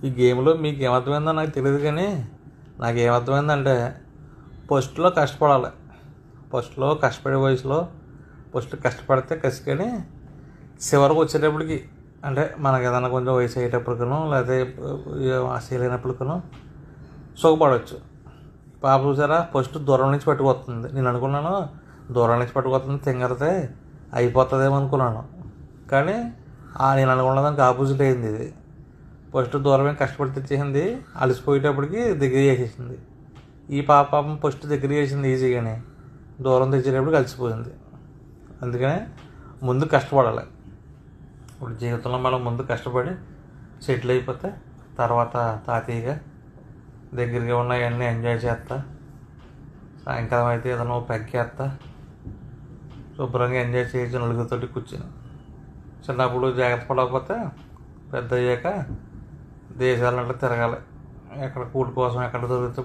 ఈ గేమ్లో మీకు ఏమర్థమైందో నాకు తెలియదు, కానీ నాకు ఏమర్థమైందంటే ఫస్ట్లో కష్టపడాలి. ఫస్ట్లో కష్టపడే వయసులో ఫస్ట్ కష్టపడితే కసికని చివరికి వచ్చేటప్పటికి, అంటే మనకు ఏదైనా కొంచెం వయసు అయ్యేటప్పటికనో లేకపోతే చేయలేనప్పటికనో సుఖపడవచ్చు. పాప చూసారా, ఫస్ట్ దూరం నుంచి పట్టుకొస్తుంది. నేను అనుకున్నాను దూరం నుంచి పట్టుకొస్తుంది తింగరతే అయిపోతుందేమో అనుకున్నాను, కానీ నేను అనుకున్న దానికి ఆపోజిట్ అయింది. ఇది ఫస్ట్ దూరమే కష్టపడి తెచ్చేసింది, అలసిపోయేటప్పటికి దగ్గర చేసేసింది. ఈ పాపం ఫస్ట్ దగ్గర చేసింది ఈజీగానే, దూరం తెచ్చేటప్పటికి అలసిపోయింది. అందుకనే ముందు కష్టపడాలి. ఇప్పుడు జీవితంలో మనం ముందు కష్టపడి సెటిల్ అయిపోతే తర్వాత తాతయ్యగా దగ్గరగా ఉన్నవన్నీ ఎంజాయ్ చేస్తా, సాయంకాలం అయితే ఏదైనా పెగ్గేస్తా, శుభ్రంగా ఎంజాయ్ చేయొచ్చు నలుగురితోటి కూర్చొని. చిన్నప్పుడు జాగ్రత్త పడకపోతే పెద్ద అయ్యాక దేశాలంటే తిరగాలి, ఎక్కడ కూడి కోసం ఎక్కడ దొరికితే